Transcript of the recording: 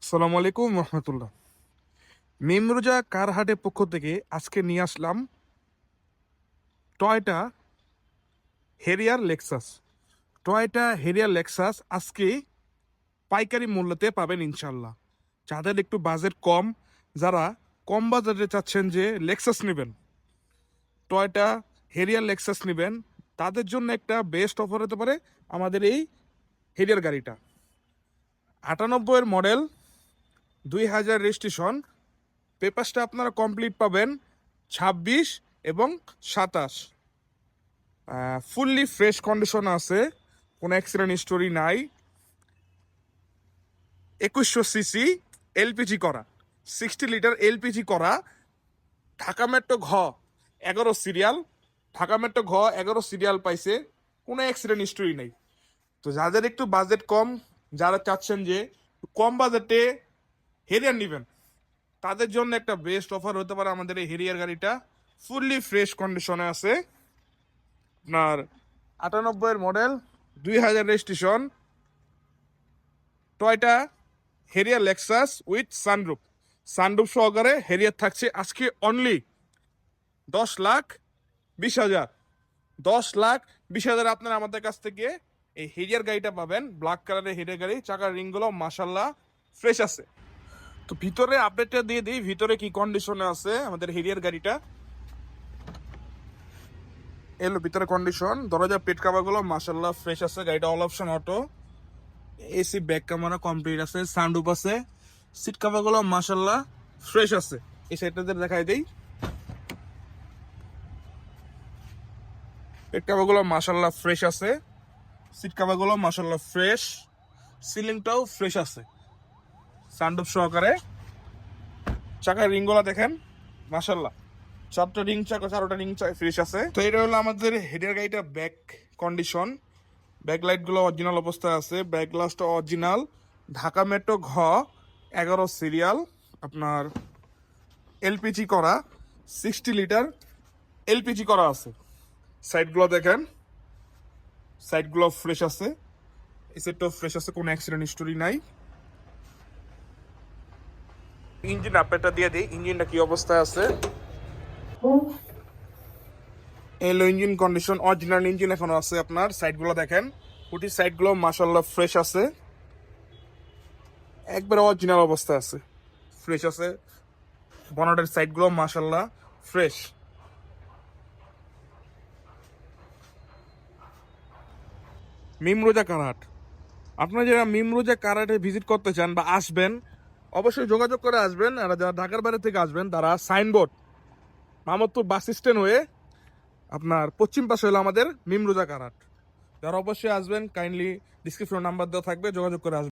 আসসালামু আলাইকুম রহমতুল্লাহ। মেমরোজা কার হাটের পক্ষ থেকে আজকে নিয়ে আসলাম Toyota Harrier Lexus. Toyota Harrier Lexus আজকে পাইকারি মূল্যতে পাবেন ইনশাল্লাহ। যাদের একটু বাজেট কম, যারা কম বাজেটে চাচ্ছেন যে লেক্সাস নেবেন, টয়টা হেরিয়ার লেক্সাস নেবেন, তাদের জন্য একটা বেস্ট অফার হতে পারে আমাদের এই হেরিয়ার গাড়িটা। 98-এর মডেল, 2000 রেজিস্ট্রেশন, পেপারসটা আপনারা কমপ্লিট পাবেন 26 এবং 27। ফুললি ফ্রেশ কন্ডিশন আছে, কোনো অ্যাক্সিডেন্ট হিস্টোরি নাই। 2100 সিসি এলপিজি করা, 60 লিটার এলপিজি করা, ঢাকা মেট্রো ঘ 11 সিরিয়াল, ঢাকা মেট্রো ঘ 11 সিরিয়াল পাইছে, কোনো অ্যাক্সিডেন্ট হিস্টোরি নেই। তো যাদের একটু বাজেট কম, যারা চাচ্ছেন যে কম বাজেটে হেরিয়ার নেবেন, তাদের জন্য একটা বেস্ট অফার হতে পারে আমাদের এই হেরিয়ার গাড়িটা। ফুললি ফ্রেশ কন্ডিশনে আছে, আপনার 98-এর model, 2000 registration, Toyota Harrier Lexus with sunroof. Sunroof সহকারে হেরিয়ার থাকছে আজকে অনলি 10,20,000। 10,20,000 আপনারা আমাদের কাছ থেকে এই হেরিয়ার গাড়িটা পাবেন। ব্ল্যাক কালারের হেরিয়ার গাড়ি, চাকার রিংগুলো মাশাল্লাহ ফ্রেশ আছে। তো ভিতরে আপডেটটা দিয়ে দিই, ভিতরে কি কন্ডিশনে আছে আমাদের হেরিয়ার গাড়িটা। এলো ভিতরে কন্ডিশন, দরজা পেট কাভারগুলো মাশাল্লাহ ফ্রেশ আছে। গাড়িটা all option auto, AC back camera complete আছে, সানরুফ আছে, সিট কাভারগুলো মাশাল্লাহ ফ্রেশ আছে। এই সাইডটাতে দেখাই দেই, পেট কাভারগুলো মাশাল্লাহ ফ্রেশ আছে, সিট কাভারগুলো মাশাল্লাহ ফ্রেশ, সিলিংটাও ফ্রেশ আছে সানরুফ সহকারে। চাকার রিংগুলো দেখেন মাশাল্লাহ, চারটা রিং চাকা, চারোটা রিং ফ্রেশ আছে। তো এটা হলো আমাদের হেডের গাড়িটা ব্যাক কন্ডিশন। ব্যাক লাইটগুলো অরিজিনাল অবস্থায় আছে, ব্যাক গ্লাসটা অরিজিনাল, ঢাকা মেট্রো ঘ 11 সিরিয়াল, আপনার এলপিজি করা, 60 লিটার এলপিজি করা আছে। সাইডগুলো দেখেন, সাইডগুলো ফ্রেশ আছে, এই সাইডটাও ফ্রেশ আছে, কোনো অ্যাক্সিডেন্ট হিস্টোরি নাই। ইঞ্জিন আপডেটটা দিয়ে দিই, ইঞ্জিনটা কি অবস্থায় আছে। এলো ইঞ্জিন কন্ডিশন, অরিজিনাল ইঞ্জিন এখনো আছে আপনার। সাইডগুলো দেখেন, পুটির সাইডগুলো মাশাল্লাহ ফ্রেশ আছে, একবারে অরিজিনাল অবস্থায় আছে, ফ্রেশ আছে। বনেটের সাইডগুলো মাশাল্লাহ ফ্রেশ। মিমরোজা কারহাট, আপনারা যারা মিমরোজা কারহাটে ভিজিট করতে চান বা আসবেন, অবশ্যই যোগাযোগ করে আসবেন। আর যারা ঢাকার বাইরে থেকে আসবেন, তারা সাইনবোর্ড মামদপুর বাস স্ট্যান্ড হয়ে আপনার পশ্চিম পাশে হলো আমাদের মিমরোজা কারহাট। যারা অবশ্যই আসবেন, কাইন্ডলি ডিসক্রিপশন নাম্বার দেওয়া থাকবে, যোগাযোগ করে আসবেন।